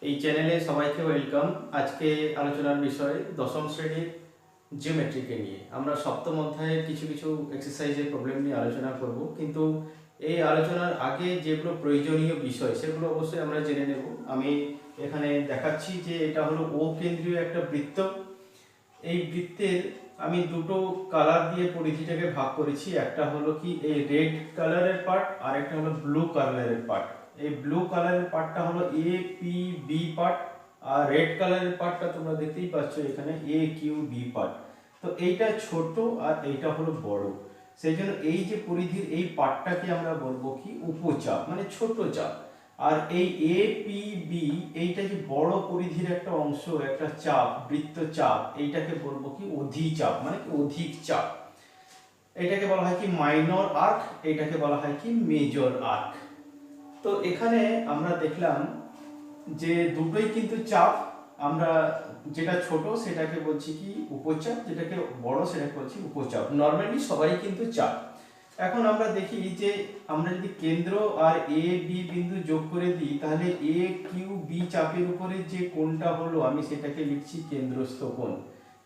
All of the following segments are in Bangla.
এই চ্যানেলে সবাইকে ওয়েলকাম। আজকে আলোচনার বিষয় দশম শ্রেণীর জিওমেট্রিকে নিয়ে। আমরা সপ্তম অধ্যায়ের কিছু কিছু এক্সারসাইজের প্রবলেম নিয়ে আলোচনা করব, কিন্তু এই আলোচনার আগে যেগুলো প্রয়োজনীয় বিষয় সেগুলো অবশ্যই আমরা জেনে নেব। আমি এখানে দেখাচ্ছি যে এটা হলো ও কেন্দ্রীয় একটা বৃত্ত। এই বৃত্তের আমি দুটো কালার দিয়ে পরিধিটাকে ভাগ করেছি। একটা হলো কি এই রেড কালারের পার্ট, আর একটা হলো ব্লু কালারের পার্ট। এই ব্লু কালারের পার্টটা হলো এ পি বি পার্ট, আর রেড কালারের পার্টটা তোমরা দেখতেই পাচ্ছ এখানে এ কিউ বি পার্ট। তো এইটা ছোট আর এইটা হলো বড়, সেই জন্য এই যে পরিধির এই পার্টটাকে আমরা বলবো কি উপচাপ, মানে ছোট চাপ। আর এই এ পি বি এইটা যে বড় পরিধির একটা অংশ, একটা চাপ, বৃত্তচাপ, এইটাকে বলবো কি অধিচাপ, মানে কি অধিক চাপ। এটাকে বলা হয় কি মাইনর আর্ক, এটাকে বলা হয় কি মেজর আর্ক। তো এখানে আমরা দেখলাম যে দুটোই কিন্তু চাপ। আমরা যেটা ছোট সেটাকে বলছি কি উপচাপ, যেটাকে বড় সেটাকে বলছি উপচাপ। নর্মালি সবাই কিন্তু চাপ। এখন আমরা দেখি যে আমরা যদি কেন্দ্র আর এ বি বিন্দু যোগ করে দিই, তাহলে এ কিউ বি চাপের উপরে যে কোণটা হলো আমি সেটাকে লিখছি কেন্দ্রস্থ কোণ।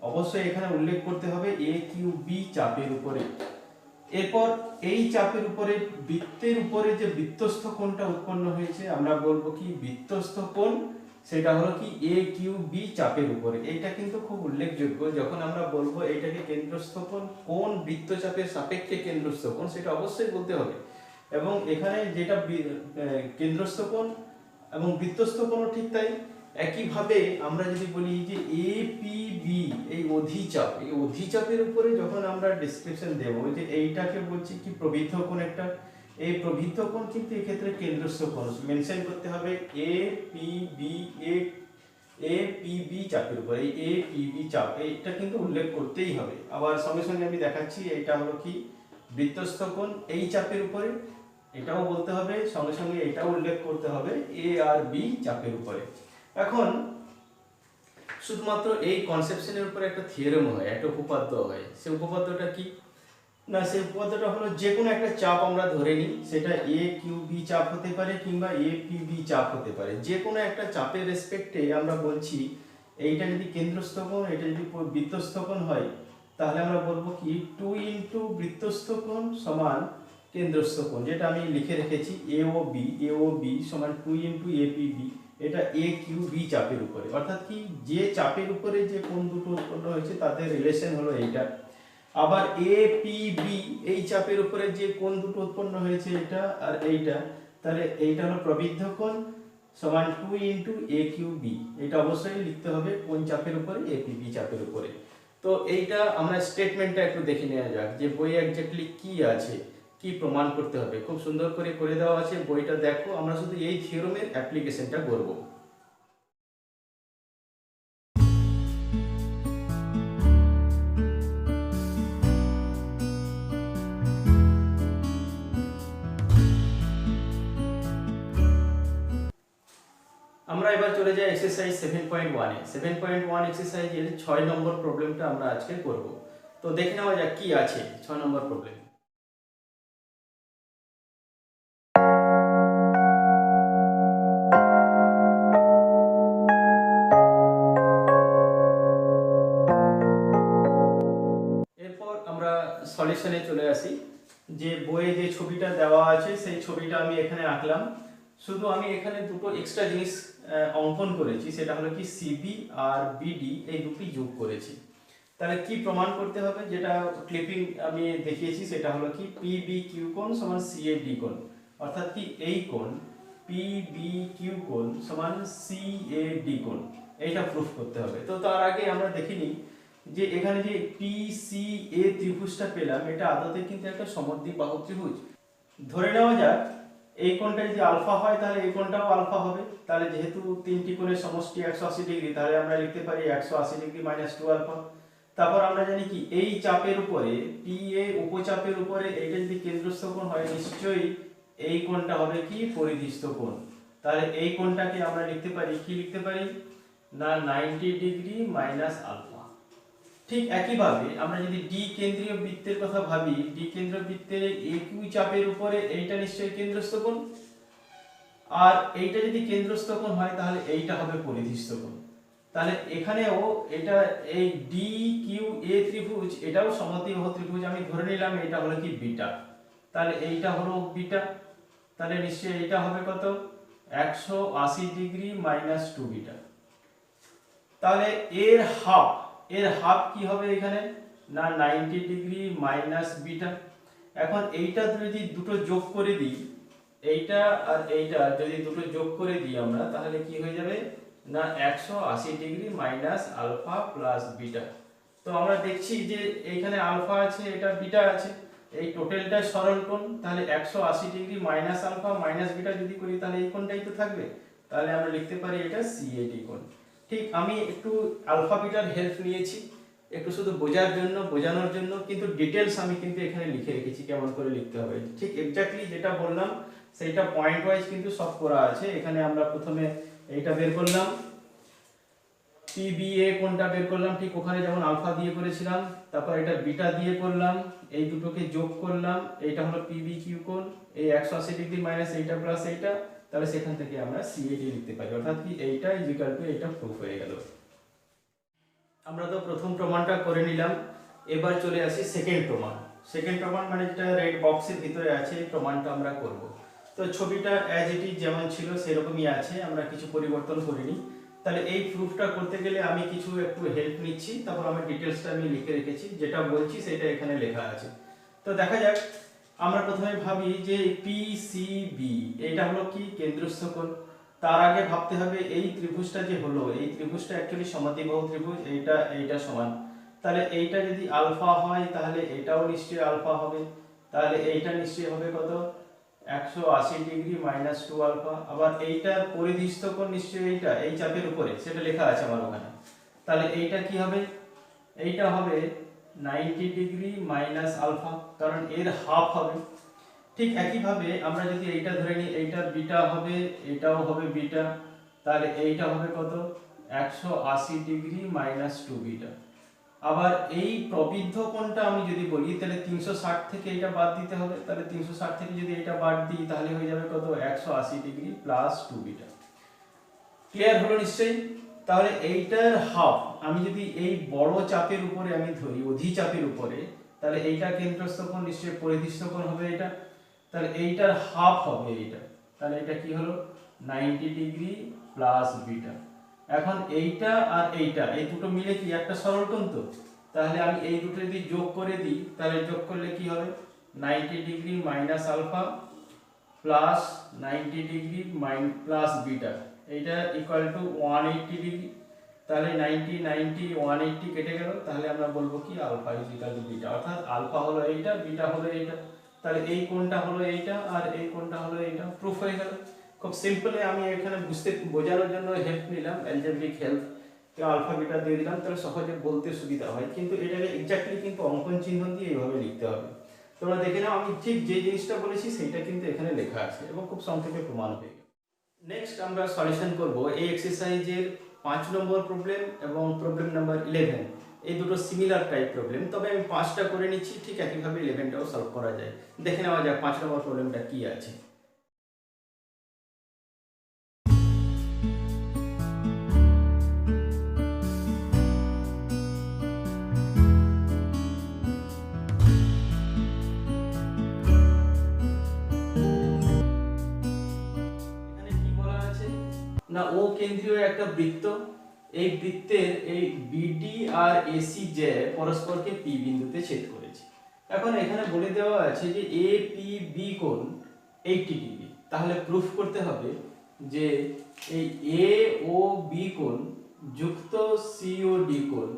অবশ্যই এখানে উল্লেখ করতে হবে এ কিউ বি চাপের উপরে। এরপর এই চাপের উপরে বৃত্তের উপরে যে বৃত্তস্থ কোণটা উৎপন্ন হয়েছে আমরা বলবো কি বৃত্তস্থ কোণ। সেটা হলো কি এ কিউ বি চাপের উপরে। এটা কিন্তু খুব উল্লেখযোগ্য, যখন আমরা বলবো এটাকে কেন্দ্রস্থ কোণ, কোন বৃত্তচাপের সাপেক্ষে কেন্দ্রস্থ কোণ সেটা অবশ্যই বলতে হবে। এবং এখানে যেটা কেন্দ্রস্থ কোণ এবং বৃত্তস্থ কোণও ঠিক তাই। একইভাবে আমরা যদি বলি যে এ পি বি এই অধিচাপ, এই অধিচাপের উপরে যখন আমরা ডেসক্রিপশন দেব যে এইটাকে বলছি কি প্রবৃদ্ধ কোণ একটা, এই প্রবৃদ্ধ কোণ কিন্তু এক্ষেত্রে কেন্দ্রস্থ কোণ মেনশন করতে হবে A P B A P B চাপের উপরে। এই এ পি বি চাপ এইটা কিন্তু উল্লেখ করতেই হবে। আবার সঙ্গে সঙ্গে আমি দেখাচ্ছি এইটা হলো কি বৃত্তস্থ কোণ এই চাপের উপরে, এটাও বলতে হবে। সঙ্গে সঙ্গে এটাও উল্লেখ করতে হবে এ আর বি চাপের উপরে। এখন শুধুমাত্র এই কনসেপশনের উপরে একটা থিওরেম হয়, একটা উপপাদ্য হয়। সেই উপপাদ্যটা কি না, সেই উপপাদ্যটা হলো যে কোনো একটা চাপ আমরা ধরে নিই, সেটা এ কিউ বি চাপ হতে পারে কিংবা এ পি বি চাপ হতে পারে। যে কোনো একটা চাপের রেসপেক্টে আমরা বলছি এইটা যদি কেন্দ্রস্থ কোণ, এটা যদি বৃত্তস্থ কোণ হয়, তাহলে আমরা বলবো কি 2 ইন্টু বৃত্তস্থ কোণ সমান কেন্দ্রস্থ কোণ। যেটা আমি লিখে রেখেছি এ ও বি সমান 2 ইন্টু এ পি বি, এটা এ কিউ বি চাপের উপরে। অর্থাৎ কি যে চাপের উপরে যে কোণ দুটো উৎপন্ন হয়েছে তাদের রিলেশন হলো এইটা। আবার এ পি বি এই চাপের উপরে যে কোণ দুটো উৎপন্ন হয়েছে এটা আর এইটা, তাহলে এইটা হলো প্রবৃদ্ধ কোণ সমান 2 ইন্টু এ কিউ বি। এটা অবশ্যই লিখতে হবে কোন চাপের উপরে, এ পি বি চাপের উপরে। তো এইটা আমরা স্টেটমেন্টটা একটু দেখে নেওয়া যাক যে বইয়ে এক্স্যাক্টলি কি আছে, কি প্রমাণ করতে হবে। খুব সুন্দর করে দেওয়া আছে, বইটা দেখো। আমরা শুধু এই থিওরেমের অ্যাপ্লিকেশনটা করব। আমরা এবার চলে যাই এক্সারসাইজ 7.1 এ। 7.1 এক্সারসাইজের 6 নম্বর প্রবলেমটা আমরা আজকে করব। তো দেখে নেওয়া যাক কি আছে 6 নম্বর প্রবলেম। এরপর আমরা সলিউশনে চলে আসি। যে বইয়ে যে ছবিটা দেওয়া আছে সেই ছবিটা আমি এখানে আঁকলাম। শুধু আমি এখানে দুটো এক্সট্রা জিনিস অঙ্কন করেছি, সেটা হলো কি সিবি আর বিডি এই দুটি যোগ করেছি। তাহলে কি প্রমাণ করতে হবে, যেটা ক্লিপিং আমি দেখিয়েছি সেটা হলো কি পি বি কিউ কোণ সমান সি এ ডি কোণ। অর্থাৎ কি এই কোণ পি বি কিউ কোণ সমান সি এ ডি কোণ, এইটা প্রুফ করতে হবে। তো তার আগে আমরা দেখে নিই যে এখানে যে পি সি এ ত্রিভুজটা পেলাম, এটা আদতে কিন্তু একটা সমদ্বিবাহু ত্রিভুজ। ধরে নেওয়া যাক এই কোণটা যদি আলফা হয় তাহলে এই কোণটাও আলফা হবে। তাহলে যেহেতু তিনটি কোণের সমষ্টি 180 ডিগ্রি, তাহলে আমরা লিখতে পারি 180 ডিগ্রি মাইনাস 2 আলফা। তারপর আমরা জানি কি এই চাপের উপরে পি এ উপচাপের উপরে এইটা যদি কেন্দ্রস্থ কোণ হয়, নিশ্চয়ই এই কোণটা হবে কি পরিধিস্থ কোণ। তাহলে এই কোণটাকে আমরা লিখতে পারি কি লিখতে পারি না 90 ডিগ্রি মাইনাস আলফা। ঠিক একইভাবে আমরা যদি ডি কেন্দ্রীয় বৃত্তের কথা ভাবি, ডি কেন্দ্রীয় বৃত্তের এ কিউ চাপের উপরে এইটা নিশ্চয়ই কেন্দ্রস্থ কোণ। আর এইটা যদি কেন্দ্রস্থ কোণ হয় তাহলে এইটা হবে পরিধিস্থ কোণ। তাহলে এখানেও এটা এই ডি কিউ এ ত্রিভুজ এটাও সমদ্বিবাহু ত্রিভুজ, আমি ধরে নিলাম এটা হলো কি বিটা, তাহলে এইটা হলো বিটা, তাহলে নিশ্চয়ই এটা হবে কত 180 ডিগ্রি মাইনাস 2 বিটা। তাহলে এর হাফ কি হবে এখানে না 90 ডিগ্রি মাইনাস বিটা। এখন এইটা যদি দুটো যোগ করে দিই, এইটা আর এইটা যদি দুটো যোগ করে দিই আমরা, তাহলে কি হয়ে যাবে না 180 degree minus alpha plus beta. তো আমরা দেখছি যে এইখানে আলফা আছে, এটা বিটা আছে, এই টোটালটা সরল কোণ, তাহলে 180 degree minus alpha minus beta যদি করি তাহলে এই কোণটাই তো থাকবে, তাহলে আমরা লিখতে পারি এটা সিএডি কোণ। ঠিক আমি একটু আলফা বিটার হেল্প নিয়েছি একটু শুধু বোঝানোর জন্য, কিন্তু ডিটেলস আমি কিন্তু এখানে লিখে রেখেছি কেমন করে লিখতে হবে। ঠিক এক্স্যাক্টলি যেটা বললাম সেইটা পয়েন্ট ওয়াইজ কিন্তু সব করা আছে। এখানে আমরা প্রথমে এইটা বের করলাম, পিবিএ কোণটা বের করলাম, ঠিক ওখানে যেমন আলফা দিয়ে করেছিলাম, তারপর এটা বিটা দিয়ে করলাম, এই দুটোকে যোগ করলাম, এইটা হলো পিবি কিউ কোণ, এই 180 ডিগ্রি মাইনাস এইটা প্লাস এইটা, তাহলে সেখান থেকে আমরা সিএডি লিখতে পারি, অর্থাৎ কি এইটা ইকুয়াল টু এইটা প্রুফ হয়ে গেল। আমরা তো প্রথম প্রমাণটা করে নিলাম, এবার চলে আসি সেকেন্ড প্রমাণ। সেকেন্ড প্রমাণ মানে যেটা রেড বক্সের ভিতরে আছে এই প্রমাণটা আমরা করব। তো ছবিটা অ্যাজ ইট ইজ যেমন ছিল সেরকমই আছে, আমরা কিছু পরিবর্তন করিনি। তাহলে এই প্রুফটা করতে গেলে আমি কিছু একটু হেল্প নিচ্ছি, তারপর আমার ডিটেলসটা আমি লিখে রেখেছি, যেটা বলছি সেটা এখানে লেখা আছে। তো দেখা যাক, আমরা প্রথমে ভাবি যে পিসিবি এটা হলো কি কেন্দ্রস্থ কোণ। তার আগে ভাবতে হবে এই ত্রিভুজটা যে হলো, এই ত্রিভুজটা অ্যাকচুয়ালি সমদ্বিবাহু ত্রিভুজ, এইটা সমান, তাহলে এইটা যদি আলফা হয় তাহলে এটাও নিশ্চয়ই আলফা হবে, তাহলে এইটা নিশ্চয়ই হবে কত 180 ডিগ্রি মাইনাস 2 আলফা। আবার এইটার পরিধিস্থ কোণ নিশ্চয়ই এইটা এই চাপের উপরে, সেটা লেখা আছে আমার ওখানে, তাহলে এইটা কি হবে, এইটা হবে 90 ডিগ্রি মাইনাস আলফা, কারণ এর হাফ হবে। ঠিক একইভাবে আমরা যদি এইটা ধরে নিই, এইটা বিটা হবে, এটাও হবে বিটা, তাহলে এইটা হবে কত 180 ডিগ্রি মাইনাস 2 বিটা। আবার এই প্রবৃদ্ধ কোণটা আমি যদি বলি তাহলে 360 থেকে এটা বাদ দিতে হবে, তাহলে 360 থেকে যদি এটা বাদ দিই তাহলে হয়ে যাবে কত 180 ডিগ্রি প্লাস 2 বিটা। ক্লিয়ার হলো নিশ্চয়ই? তাহলে এইটার হাফ আমি যদি এই বড় চাপের উপরে আমি ধরি, অধি চাপের উপরে, তাহলে এইটা কেন্দ্রস্থ কোণ নিশ্চয়ই পরিধিস্থ কোণ হবে এটা, তাহলে এইটার হাফ হবে এইটা, তাহলে এটা কি হলো 90 ডিগ্রি প্লাস বিটা। এখন এইটা আর এইটা এই দুটো মিলে কি একটা সরল কোণ, তো তাহলে আমি এই দুটো যদি যোগ করে দিই তাহলে যোগ করলে কি হবে 90 degree minus alpha plus 90 degree plus beta, এইটা ইকুয়াল টু 180 ডিগ্রি। তাহলে 90 90 180 কেটে গেল, তাহলে আমরা বলবো কি alpha is equal to beta, অর্থাৎ আলফা হলো এইটা, বিটা হলো এইটা, তাহলে এই কোণটা হলো এইটা আর এই কোণটা হলো এইটা, প্রুফ হয়ে গেল। খুব সিম্পলি আমি এখানে বোঝানোর জন্য হেল্প নিলাম, অ্যালজেব্রিক হেল্প, আলফা বিটা দিয়ে দিলাম, তাহলে সহজে বলতে সুবিধা হয়। কিন্তু এটাকে এক্স্যাক্টলি কিন্তু অঙ্কন চিহ্ন দিয়ে এইভাবে লিখতে হবে। তোমরা দেখে নাও, আমি ঠিক যে জিনিসটা বলেছি সেইটা কিন্তু এখানে লেখা আছে এবং খুব সংক্ষেপে প্রমাণ হয়ে গেল। নেক্সট আমরা সলিউশন করব এই এক্সারসাইজের 5 নম্বর প্রবলেম এবং প্রবলেম নাম্বার 11, এই দুটো সিমিলার টাইপ প্রবলেম, তবে আমি 5টা করে নিচ্ছি, ঠিক একইভাবে 11টাও সলভ করা যায়। দেখে নেওয়া যাক 5 নম্বর প্রবলেমটা কি আছে। না, ও কেন্দ্রীয় একটা বৃত্ত, এই বৃত্তের এই বিডি আর এসি যে পরস্পরকে পি বিন্দুতে ছেদ করেছে। এখন এখানে বলে দেওয়া আছে যে এ পি বি কোণ 80 ডিগ্রি, তাহলে প্রুফ করতে হবে যে এই এ ও বি কোণ যুক্ত সি ও ডি কোণ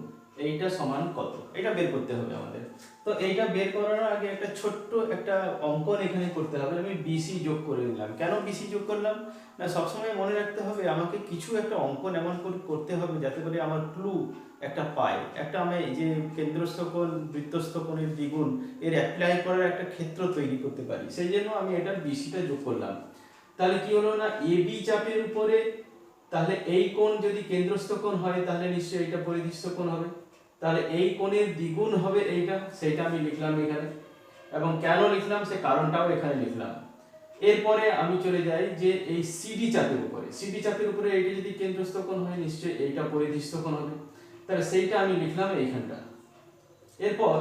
এইটা সমান কত, এটা বের করতে হবে আমাদের। তো এইটা বের করার আগে একটা ছোট্ট একটা অঙ্কন এখানে করতে হবে। আমি বিসি যোগ করে দিলাম। কেন বিসি যোগ করলাম না, সবসময় মনে রাখতে হবে আমাকে কিছু একটা অঙ্কন এমন করে করতে হবে যাতে করে আমার ক্লু একটা পাই, একটা আমি যে কেন্দ্রস্থ কোণ বৃত্তস্থ কোণের দ্বিগুণ এর অ্যাপ্লাই করার একটা ক্ষেত্র তৈরি করতে পারি, সেই জন্য আমি এটা বিসিটা যোগ করলাম। তাহলে কি হলো না, এবি চাপের উপরে, তাহলে এই কোণ যদি কেন্দ্রস্থ কোণ হয় তাহলে নিশ্চয়ই এটা পরিধিস্থ কোণ হবে, তাহলে এই কোণের দ্বিগুণ হবে এইটা, সেটা আমি লিখলাম এখানে, এবং কেন লিখলাম সে কারণটাও এখানে লিখলাম। এরপরে আমি চলে যাই যে এই সিডি চাপের উপরে। সিডি চাপের উপরে এইটা যদি কেন্দ্রস্থ কোণ হয় নিশ্চয়ই এইটা পরিধিস্থ কোণ হবে, তাহলে সেইটা আমি লিখলাম এইখানটা। এরপর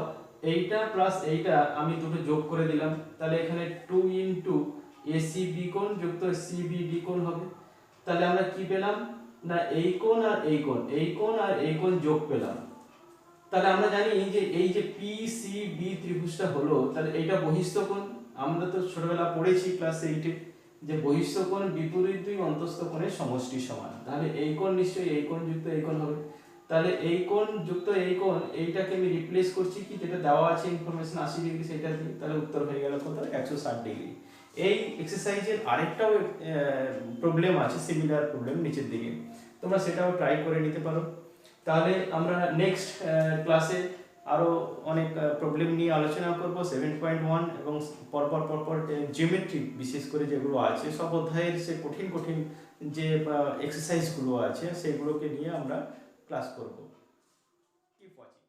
এইটা প্লাস এইটা আমি দুটো যোগ করে দিলাম, তাহলে এখানে 2 ইন্টু এসিবি কোণ যুক্ত সিবিডি কোণ হবে। তাহলে আমরা কি পেলাম না এই কোণ আর এই কোণ, এই কোণ আর এই কোণ যোগ পেলাম। তাহলে আমরা জানি যে এই যে পিসিবি ত্রিভুজটা হলো, তাহলে এইটা বহিস্থ কোণ। আমরা তো ছোটবেলা পড়েছি ক্লাস 8 এ যে বহিস্থ কোণ বিপরীত দুই অন্তস্থ কোণের সমষ্টি সমান। তাহলে এই কোণ নিশ্চয়ই এই কোণ যুক্ত এই কোণ হবে। তাহলে এই কোণ যুক্ত এই কোণ, এইটাকে আমি রিপ্লেস করছি কি যেটা দেওয়া আছে ইনফরমেশন 80 ডিগ্রি সেটা দিয়ে, তাহলে উত্তর হয়ে গেল কত 160 ডিগ্রি। এই এক্সারসাইজের আরেকটাও প্রবলেম আছে, সিমিলার প্রবলেম নিচের দিকে, তোমরা সেটাও ট্রাই করে নিতে পারো। তাহলে আমরা নেক্সট ক্লাসে আরো অনেক প্রবলেম নিয়ে আলোচনা করব 7.1 এবং পরপর জিওমেট্রি বিশেষ করে যেগুলো আছে সব অধ্যায়ের সে কঠিন কঠিন যে এক্সারসাইজগুলো আছে সেগুলোকে নিয়ে আমরা ক্লাস করব। Keep watching.